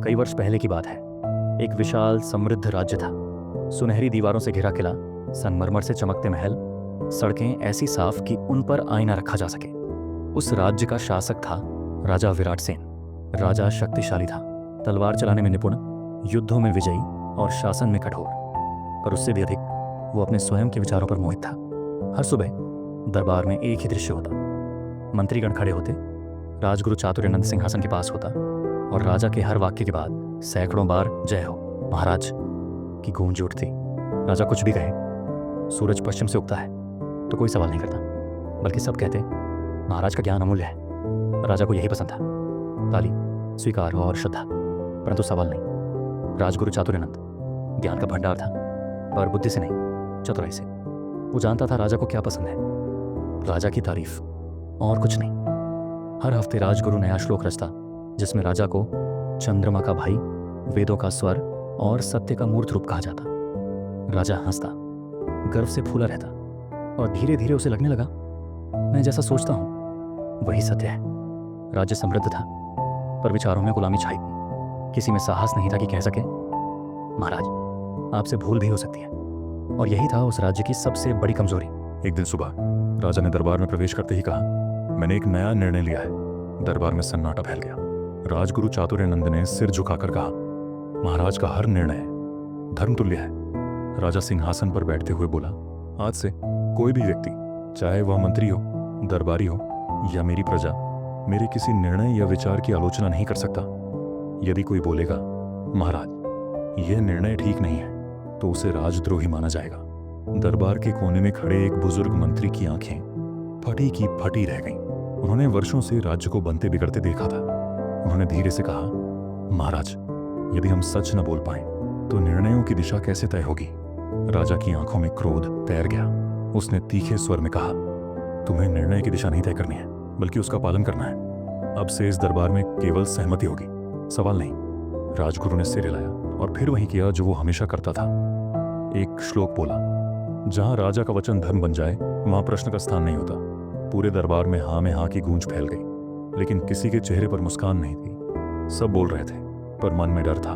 कई वर्ष पहले की बात है। एक विशाल समृद्ध राज्य था। सुनहरी दीवारों से घिरा किला, संगमरमर से चमकते महल, सड़कें ऐसी साफ कि उन पर आईना रखा जा सके। उस राज्य का शासक था राजा विराट सेन। राजा शक्तिशाली था, तलवार चलाने में निपुण, युद्धों में विजयी और शासन में कठोर। पर उससे भी अधिक वो अपने स्वयं के विचारों पर मोहित था। हर सुबह दरबार में एक ही दृश्य होता। मंत्रीगण खड़े होते, राजगुरु चातुर्यानंद सिंहासन के पास होता और राजा के हर वाक्य के बाद सैकड़ों बार जय हो महाराज की गूंज उठती। राजा कुछ भी कहे, सूरज पश्चिम से उगता है तो कोई सवाल नहीं करता, बल्कि सब कहते महाराज का ज्ञान अमूल्य है। राजा को यही पसंद था, ताली, स्वीकार और श्रद्धा, परंतु सवाल नहीं। राजगुरु चातुर्यानंद ज्ञान का भंडार था, पर बुद्धि से नहीं, चतुराई से। वो जानता था राजा को क्या पसंद है, राजा की तारीफ और कुछ नहीं। हर हफ्ते राजगुरु नया श्लोक रचता, जिसमें राजा को चंद्रमा का भाई, वेदों का स्वर और सत्य का मूर्त रूप कहा जाता। राजा हंसता, गर्व से फूला रहता और धीरे धीरे उसे लगने लगा, मैं जैसा सोचता हूं वही सत्य है। राज्य समृद्ध था, पर विचारों में गुलामी छाई थी। किसी में साहस नहीं था कि कह सके महाराज आपसे भूल भी हो सकती है। और यही था उस राज्य की सबसे बड़ी कमजोरी। एक दिन सुबह राजा ने दरबार में प्रवेश करते ही कहा, मैंने एक नया निर्णय लिया है। दरबार में सन्नाटा फैल गया। राजगुरु चातुर्यानंद ने सिर झुकाकर कहा, महाराज का हर निर्णय धर्मतुल्य है। राजा सिंहासन पर बैठते हुए बोला, आज से कोई भी व्यक्ति, चाहे वह मंत्री हो, दरबारी हो या मेरी प्रजा, मेरे किसी निर्णय या विचार की आलोचना नहीं कर सकता। यदि कोई बोलेगा महाराज यह निर्णय ठीक नहीं है, तो उसे राजद्रोही माना जाएगा। दरबार के कोने में खड़े एक बुजुर्ग मंत्री की आंखें फटी की फटी रह गईं। उन्होंने वर्षों से राज्य को बनते बिगड़ते देखा था। उन्होंने धीरे से कहा, महाराज यदि हम सच न बोल पाए तो निर्णयों की दिशा कैसे तय होगी। राजा की आंखों में क्रोध तैर गया। उसने तीखे स्वर में कहा, तुम्हें निर्णय की दिशा नहीं तय करनी है, बल्कि उसका पालन करना है। अब से इस दरबार में केवल सहमति होगी, सवाल नहीं। राजगुरु ने सिर हिलाया और फिर वही किया जो वो हमेशा करता था। एक श्लोक बोला, जहां राजा का वचन धर्म बन जाए वहां प्रश्न का स्थान नहीं होता। पूरे दरबार में हाँ की गूंज फैल गई, लेकिन किसी के चेहरे पर मुस्कान नहीं थी। सब बोल रहे थे, पर मन में डर था।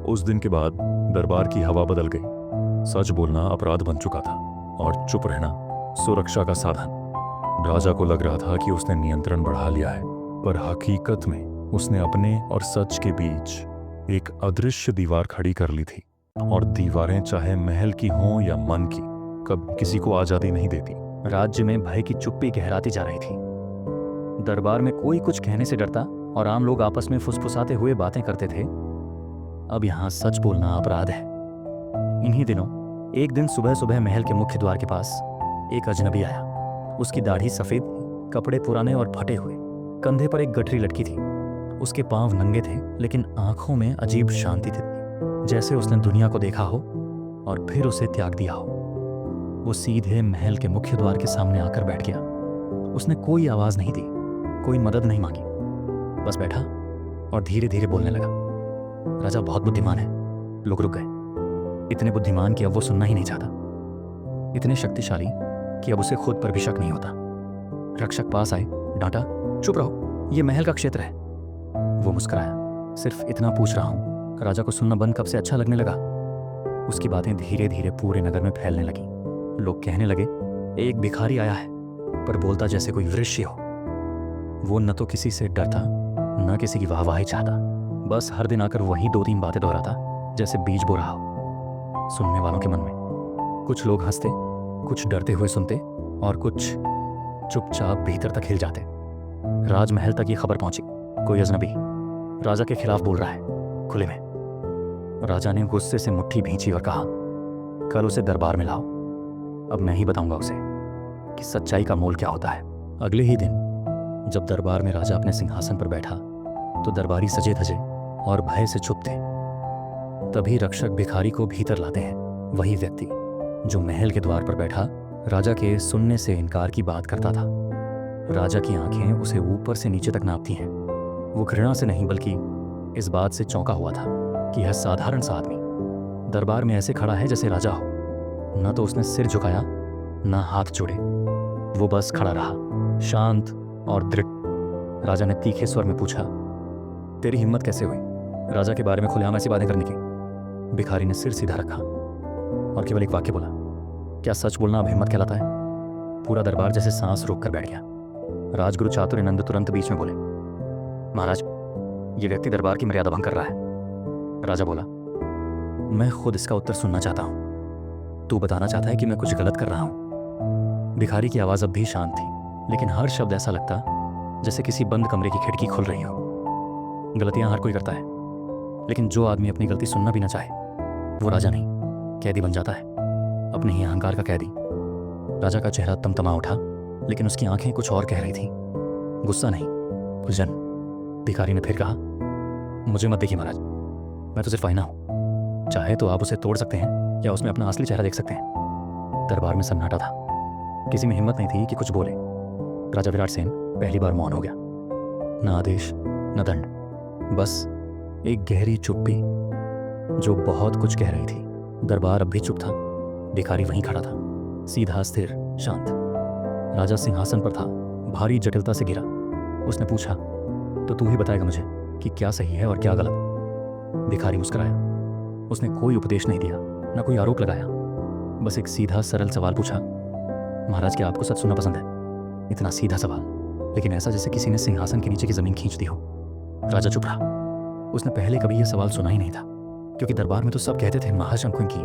उस दिन के बाद दरबार की हवा बदल गई। सच बोलना अपराध बन चुका था और चुप रहना सुरक्षा का साधन। राजा को लग रहा था कि उसने नियंत्रण बढ़ा लिया है, पर हकीकत में उसने अपने और सच के बीच एक अदृश्य दीवार खड़ी कर ली थी। और दीवारें चाहे महल की हों या मन की, कभी किसी को आजादी नहीं देती। राज्य में भय की चुप्पी गहराती जा रही थी। दरबार में कोई कुछ कहने से डरता और आम लोग आपस में फुसफुसाते हुए बातें करते थे। अब यहां सच बोलना अपराध है। इन्हीं दिनों एक दिन सुबह सुबह महल के मुख्य द्वार के पास एक अजनबी आया। उसकी दाढ़ी सफेद, कपड़े पुराने और फटे हुए, कंधे पर एक गठरी लटकी थी। उसके पांव नंगे थे, लेकिन आंखों में अजीब शांति थी, जैसे उसने दुनिया को देखा हो और फिर उसे त्याग दिया हो। वो सीधे महल के मुख्य द्वार के सामने आकर बैठ गया। उसने कोई आवाज नहीं दी, कोई मदद नहीं मांगी, बस बैठा और धीरे धीरे बोलने लगा। राजा बहुत बुद्धिमान है। लोग रुक गए। इतने बुद्धिमान कि अब वो सुनना ही नहीं चाहता, इतने शक्तिशाली कि अब उसे खुद पर भी शक नहीं होता। रक्षक पास आए, डांटा, चुप रहो, ये महल का क्षेत्र है। वो मुस्कुराया, सिर्फ इतना पूछ रहा हूं। राजा को सुनना बंद कब से अच्छा लगने लगा। उसकी बातें धीरे धीरे पूरे नगर में फैलने लगी। लोग कहने लगे, एक भिखारी आया है, पर बोलता जैसे कोई वृक्ष हो। वो न तो किसी से डरता, न किसी की वाहवाही चाहता, बस हर दिन आकर वही 2-3 बातें दोहराता, जैसे बीज बो रहा हो सुनने वालों के मन में। कुछ लोग हंसते, कुछ डरते हुए सुनते और कुछ चुपचाप भीतर तक हिल जाते। राजमहल तक ये खबर पहुंची, कोई अजनबी राजा के खिलाफ बोल रहा है, खुले में। राजा ने गुस्से से मुट्ठी भींची और कहा, कल उसे दरबार में लाओ। अब मैं ही बताऊंगा उसे कि सच्चाई का मोल क्या होता है। अगले ही दिन जब दरबार में राजा अपने सिंहासन पर बैठा तो दरबारी सजे धजे और भय से चुप थे। तभी रक्षक भिखारी को भीतर लाते हैं, वही व्यक्ति जो महल के द्वार पर बैठा राजा के सुनने से इनकार की बात करता था। राजा की आंखें उसे ऊपर से नीचे तक नापती हैं। वो घृणा से नहीं, बल्कि इस बात से चौंका हुआ था कि यह साधारण सा आदमी दरबार में ऐसे खड़ा है जैसे राजा हो। न तो उसने सिर झुकाया, न हाथ जोड़े, वो बस खड़ा रहा, शांत और दृढ़। राजा ने तीखे स्वर में पूछा, तेरी हिम्मत कैसे हुई? राजा के बारे में खुलेआम ऐसी बातें करने की? भिखारी ने सिर सीधा रखा और केवल एक वाक्य बोला, क्या सच बोलना अब हिम्मत कहलाता है? पूरा दरबार जैसे सांस रोक कर बैठ गया। राजगुरु चातुर्यनंद तुरंत बीच में बोले, महाराज, ये व्यक्ति दरबार की मर्यादा भंग कर रहा है। राजा बोला, मैं खुद इसका उत्तर सुनना चाहता हूं। तू बताना चाहता है कि मैं कुछ गलत कर रहा हूं? भिखारी की आवाज अब भी शांत थी, लेकिन हर शब्द ऐसा लगता जैसे किसी बंद कमरे की खिड़की खुल रही हो। गलतियां हर कोई करता है, लेकिन जो आदमी अपनी गलती सुनना भी ना चाहे वो राजा नहीं, कैदी बन जाता है, अपने ही अहंकार का कैदी। राजा का चेहरा तमतमा उठा, लेकिन उसकी आंखें कुछ और कह रही थी, गुस्सा नहीं, उलझन। भिखारी ने फिर कहा, मुझे मत देखिए महाराज, मैं तो सिर्फ आईना हूं। चाहे तो आप उसे तोड़ सकते हैं या उसमें अपना असली चेहरा देख सकते हैं। दरबार में सन्नाटा था, किसी में हिम्मत नहीं थी कि कुछ बोले। राजा विराट सेन पहली बार मौन हो गया। न आदेश न दंड, बस एक गहरी चुप्पी जो बहुत कुछ कह रही थी। दरबार अब भी चुप था। भिखारी वहीं खड़ा था, सीधा, स्थिर, शांत। राजा सिंहासन पर था, भारी जटिलता से घिरा। उसने पूछा, तो तू ही बताएगा मुझे कि क्या सही है और क्या गलत? भिखारी मुस्कुराया। उसने कोई उपदेश नहीं दिया, न कोई आरोप लगाया, बस एक सीधा सरल सवाल पूछा, महाराज, क्या आपको सच सुनना पसंद है? इतना सीधा सवाल, लेकिन ऐसा जैसे किसी ने सिंहासन के नीचे की जमीन खींच दी हो। राजा चुप रहा। उसने पहले कभी यह सवाल सुना ही नहीं था, क्योंकि दरबार में तो सब कहते थे महाशंकुन की,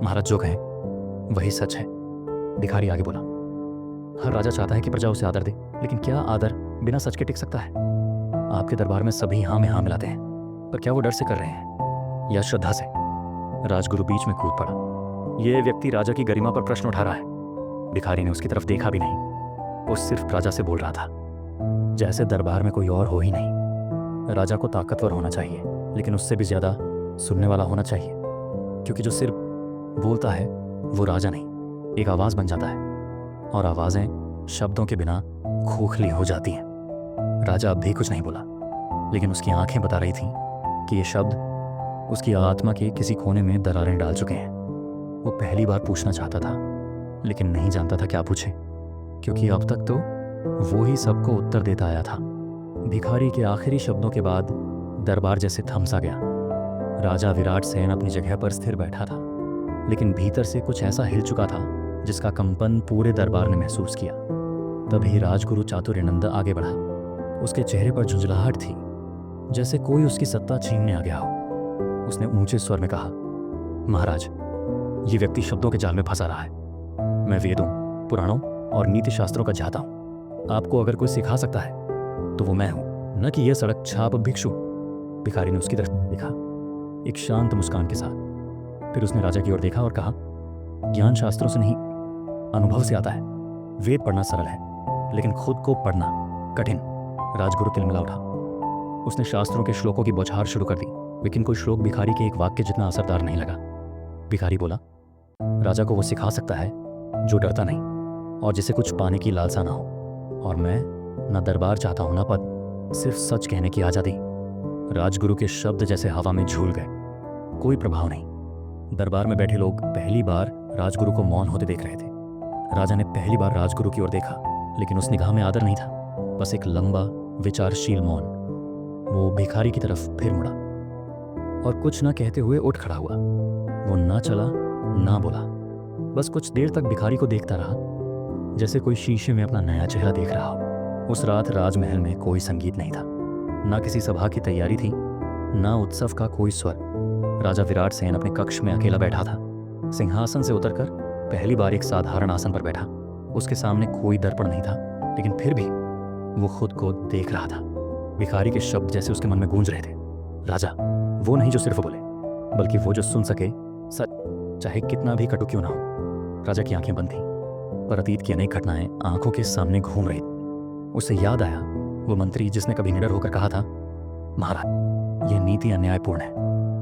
महाराज जो कहें वही सच है। भिखारी आगे बोला, हर राजा चाहता है कि प्रजा उसे आदर दे, लेकिन क्या आदर बिना सच के टिक सकता है? आपके दरबार में सभी हाँ में हाँ मिलाते हैं, पर क्या वो डर से कर रहे हैं या श्रद्धा से? राजगुरु बीच में कूद पड़ा। यह व्यक्ति राजा की गरिमा पर प्रश्न उठा रहा है। भिखारी ने उसकी तरफ देखा भी नहीं, वो सिर्फ राजा से बोल रहा था जैसे दरबार में कोई और हो ही नहीं। राजा को ताकतवर होना चाहिए, लेकिन उससे भी ज्यादा सुनने वाला होना चाहिए, क्योंकि जो सिर्फ बोलता है वो राजा नहीं, एक आवाज बन जाता है, और आवाजें शब्दों के बिना खोखली हो जाती हैं। राजा अब भी कुछ नहीं बोला, लेकिन उसकी आंखें बता रही थीं कि ये शब्द उसकी आत्मा के किसी कोने में दरारें डाल चुके हैं। वो पहली बार पूछना चाहता था, लेकिन नहीं जानता था क्या पूछे, क्योंकि अब तक तो वो ही सबको उत्तर देता आया था। भिखारी के आखिरी शब्दों के बाद दरबार जैसे थम सा गया। राजा विराट सेन अपनी जगह पर स्थिर बैठा था, लेकिन भीतर से कुछ ऐसा हिल चुका था जिसका कंपन पूरे दरबार ने महसूस किया। तभी राजगुरु चातुर्यनंद आगे बढ़ा। उसके चेहरे पर झुंझलाहट थी, जैसे कोई उसकी सत्ता छीनने आ गया हो। उसने ऊंचे स्वर में कहा, महाराज, ये व्यक्ति शब्दों के जाल में फंसा रहा है। मैं वेदों, पुराणों और नीति शास्त्रों का जाता हूं। आपको अगर कोई सिखा सकता है तो वो मैं हूं, न कि यह सड़क छाप भिक्षु। भिखारी ने उसकी तरफ देखा, एक शांत मुस्कान के साथ। फिर उसने राजा की ओर देखा और कहा, ज्ञान शास्त्रों से नहीं, अनुभव से आता है। वेद पढ़ना सरल है, लेकिन खुद को पढ़ना कठिन। राजगुरु तिलमिला उठा। उसने शास्त्रों के श्लोकों की बौछार शुरू कर दी, लेकिन कोई श्लोक भिखारी के एक वाक्य जितना असरदार नहीं लगा। भिखारी बोला, राजा को वो सिखा सकता है जो डरता नहीं और जिसे कुछ पाने की लालसा ना हो। और मैं न दरबार चाहता हूं, न पद, सिर्फ सच कहने की आजादी। राजगुरु के शब्द जैसे हवा में झूल गए, कोई प्रभाव नहीं। दरबार में बैठे लोग पहली बार राजगुरु को मौन होते देख रहे थे। राजा ने पहली बार राजगुरु की ओर देखा, लेकिन उस निगाह में आदर नहीं था, बस एक लंबा विचारशील मौन। वो भिखारी की तरफ फिर मुड़ा और कुछ ना कहते हुए उठ खड़ा हुआ। वो ना चला ना बोला, बस कुछ देर तक भिखारी को देखता रहा, जैसे कोई शीशे में अपना नया चेहरा देख रहा हो। उस रात राजमहल में कोई संगीत नहीं था, ना किसी सभा की तैयारी थी, ना उत्सव का कोई स्वर। राजा विराट सेन अपने कक्ष में अकेला बैठा था। सिंहासन से उतरकर पहली बार एक साधारण आसन पर बैठा। उसके सामने कोई दर्पण नहीं था, लेकिन फिर भी वो खुद को देख रहा था। भिखारी के शब्द जैसे उसके मन में गूंज रहे थे। राजा वो नहीं जो सिर्फ बोले, बल्कि वो जो सुन सके सच, चाहे कितना भी कटु क्यों ना हो। राजा की आंखें बंद थीं, पर अतीत की अनेक घटनाएं आंखों के सामने घूम रही। उसे याद आया वो मंत्री जिसने कभी निडर होकर कहा था, महाराज यह नीति अन्यायपूर्ण है,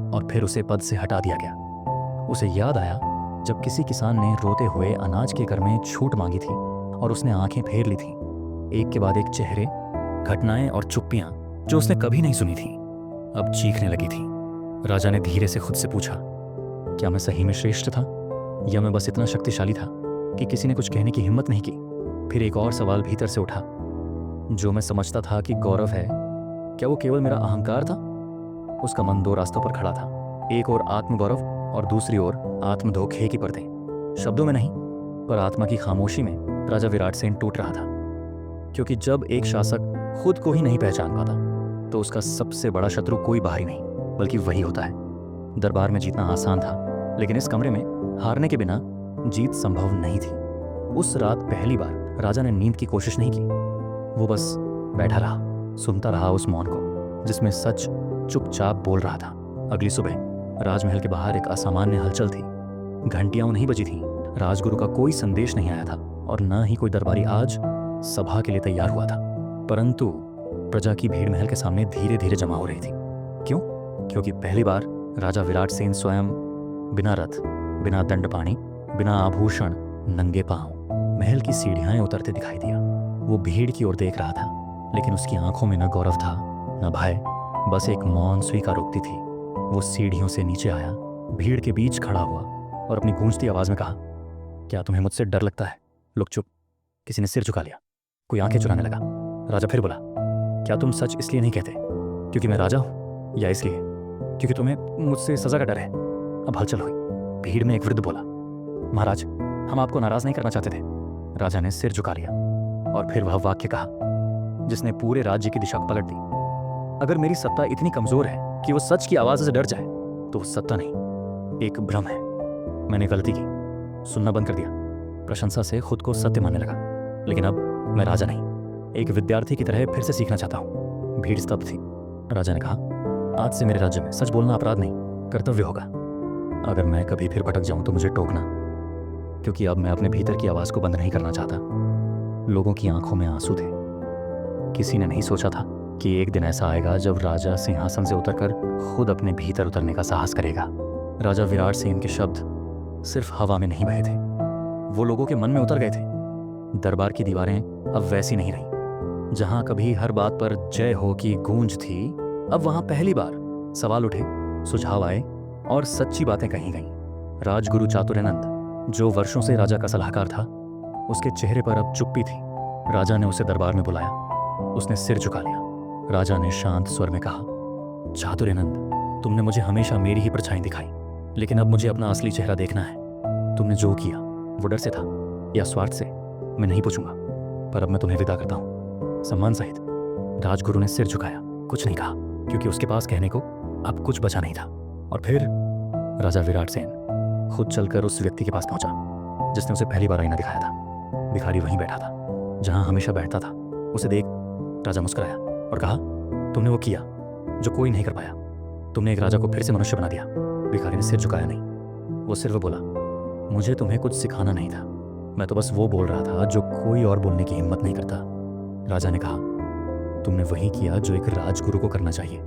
और फिर उसे पद से हटा दिया गया। उसे याद आया जब किसी किसान ने रोते हुए अनाज के घर में छूट मांगी थी और उसने आंखें फेर ली थी। एक के बाद एक चेहरे, घटनाएं और चुप्पियां जो उसने कभी नहीं सुनी थी, अब चीखने लगी थी। राजा ने धीरे से खुद से पूछा, क्या मैं सही में श्रेष्ठ था, या मैं बस इतना शक्तिशाली था कि किसी ने कुछ कहने की हिम्मत नहीं की? फिर एक और सवाल भीतर से उठा, जो मैं समझता था कि गौरव है, क्या वो केवल मेरा अहंकार था? उसका मन दो रास्तों पर खड़ा था, एक ओर आत्मगौरव और दूसरी ओर आत्मधोखे की परतें। शब्दों में नहीं, पर आत्मा की खामोशी में राजा विराट सेन टूट रहा था, क्योंकि जब एक शासक खुद को ही नहीं पहचान पाता तो उसका सबसे बड़ा शत्रु कोई बाहरी नहीं बल्कि वही होता है। दरबार में जीतना आसान था, लेकिन इस कमरे में हारने के बिना जीत संभव नहीं थी। उस रात पहली बार राजा ने नींद की कोशिश नहीं की। वो बस बैठा रहा, सुनता रहा उस मौन को जिसमें सच चुपचाप बोल रहा था। अगली सुबह राजमहल के बाहर एक असामान्य हलचल थी। घंटियां नहीं बजी थीं, राजगुरु का कोई संदेश नहीं आया था और न ही कोई दरबारी आज सभा के लिए तैयार हुआ था। परंतु प्रजा की भीड़ महल के सामने धीरे धीरे जमा हो रही थी। क्यों? क्योंकि पहली बार राजा विराट सेन स्वयं बिना रथ, बिना दंडपाणी, बिना आभूषण, नंगे पांव महल की सीढ़ियां उतरते दिखाई दिया। वो भीड़ की ओर देख रहा था, लेकिन उसकी आंखों में न गौरव था न भय, बस एक मौन स्वीकारोक्ति थी। वो सीढ़ियों से नीचे आया, भीड़ के बीच खड़ा हुआ और अपनी गूंजती आवाज में कहा, क्या तुम्हें मुझसे डर लगता है? लोग चुप। किसी ने सिर झुका लिया, कोई आंखें चुराने लगा। राजा फिर बोला, क्या तुम सच इसलिए नहीं कहते क्योंकि मैं राजा हूं, या इसलिए क्योंकि तुम्हें मुझसे सजा का डर है? अब हलचल हुई। भीड़ में एक वृद्ध बोला, महाराज, हम आपको नाराज नहीं करना चाहते थे। राजा ने सिर झुका लिया और फिर वह वाक्य कहा जिसने पूरे राज्य की दिशा को पलट दी, अगर मेरी सत्ता इतनी कमजोर है कि वो सच की आवाज से डर जाए तो वो सत्ता नहीं, एक भ्रम है। मैंने गलती की, सुनना बंद कर दिया, प्रशंसा से खुद को सत्य मानने लगा। लेकिन अब मैं राजा नहीं, एक विद्यार्थी की तरह फिर से सीखना चाहता हूँ। भीड़ स्तब्ध थी। राजा ने कहा, आज से मेरे राज्य में सच बोलना अपराध नहीं, कर्तव्य होगा। अगर मैं कभी फिर भटक जाऊं तो मुझे टोकना, क्योंकि अब मैं अपने भीतर की आवाज को बंद नहीं करना चाहता। लोगों की आंखों में आंसू थे। किसी ने नहीं सोचा था कि एक दिन ऐसा आएगा जब राजा सिंहासन से उतरकर खुद अपने भीतर उतरने का साहस करेगा। राजा विराट सेन के शब्द सिर्फ हवा में नहीं बहे थे, वो लोगों के मन में उतर गए थे। दरबार की दीवारें अब वैसी नहीं रहीं। जहां कभी हर बात पर जय हो की गूंज थी, अब वहां पहली बार सवाल उठे, सुझाव आए और सच्ची बातें कही गईं। राजगुरु चातुर्यानंद, जो वर्षों से राजा का सलाहकार था, उसके चेहरे पर अब चुप्पी थी। राजा ने उसे दरबार में बुलाया। उसने सिर झुका लिया। राजा ने शांत स्वर में कहा, चातुर्यानंद, तुमने मुझे हमेशा मेरी ही परछाई दिखाई, लेकिन अब मुझे अपना असली चेहरा देखना है। तुमने जो किया वो डर से था या स्वार्थ से, मैं नहीं पूछूंगा, पर अब मैं तुम्हें विदा करता हूं, सम्मान सहित। राजगुरु ने सिर झुकाया, कुछ नहीं कहा, क्योंकि उसके पास कहने को अब कुछ बचा नहीं था। और फिर राजा विराट सेन खुद चलकर उस व्यक्ति के पास पहुंचा जिसने उसे पहली बार आईना दिखाया था। भिखारी वहीं बैठा था जहां हमेशा बैठता था। उसे देख राजा मुस्कुराया और कहा, तुमने वो किया जो कोई नहीं कर पाया, तुमने एक राजा को फिर से मनुष्य बना दिया। भिखारी ने सिर झुकाया नहीं, वो सिर्फ बोला, मुझे तुम्हें कुछ सिखाना नहीं था, मैं तो बस वो बोल रहा था जो कोई और बोलने की हिम्मत नहीं करता। राजा ने कहा, तुमने वही किया जो एक राजगुरु को करना चाहिए।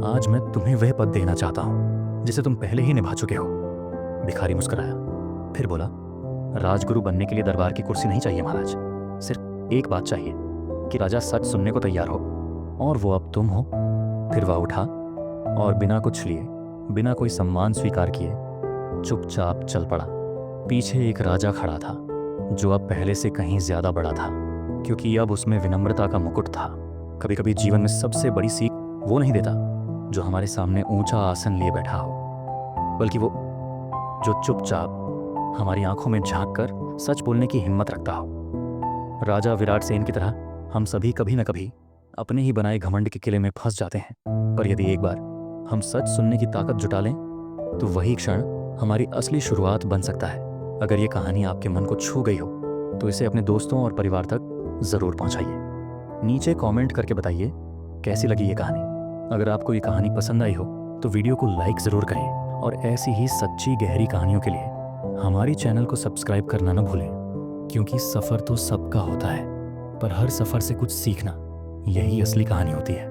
आज मैं तुम्हें वह पद देना चाहता हूं जिसे तुम पहले ही निभा चुके हो। भिखारी मुस्कुराया, फिर बोला, राजगुरु बनने के लिए दरबार की कुर्सी नहीं चाहिए महाराज, सिर्फ एक बात चाहिए कि राजा सच सुनने को तैयार हो, और वो अब तुम हो। फिर वह उठा और बिना कुछ लिए, बिना कोई सम्मान स्वीकार किए चुपचाप चल पड़ा। पीछे एक राजा खड़ा था जो अब पहले से कहीं ज्यादा बड़ा था, क्योंकि अब उसमें विनम्रता का मुकुट था। कभी कभी जीवन में सबसे बड़ी सीख वो नहीं देता जो हमारे सामने ऊंचा आसन लिए बैठा हो, बल्कि वो जो चुपचाप हमारी आंखों में झांक कर सच बोलने की हिम्मत रखता हो। राजा विराट सेन की तरह हम सभी कभी न कभी अपने ही बनाए घमंड के किले में फंस जाते हैं, पर यदि एक बार हम सच सुनने की ताकत जुटा लें तो वही क्षण हमारी असली शुरुआत बन सकता है। अगर ये कहानी आपके मन को छू गई हो तो इसे अपने दोस्तों और परिवार तक जरूर पहुंचाइए। नीचे कमेंट करके बताइए कैसी लगी ये कहानी। अगर आपको ये कहानी पसंद आई हो तो वीडियो को लाइक ज़रूर करें, और ऐसी ही सच्ची गहरी कहानियों के लिए हमारी चैनल को सब्सक्राइब करना न भूलें, क्योंकि सफ़र तो सबका होता है, पर हर सफ़र से कुछ सीखना यही असली कहानी होती है।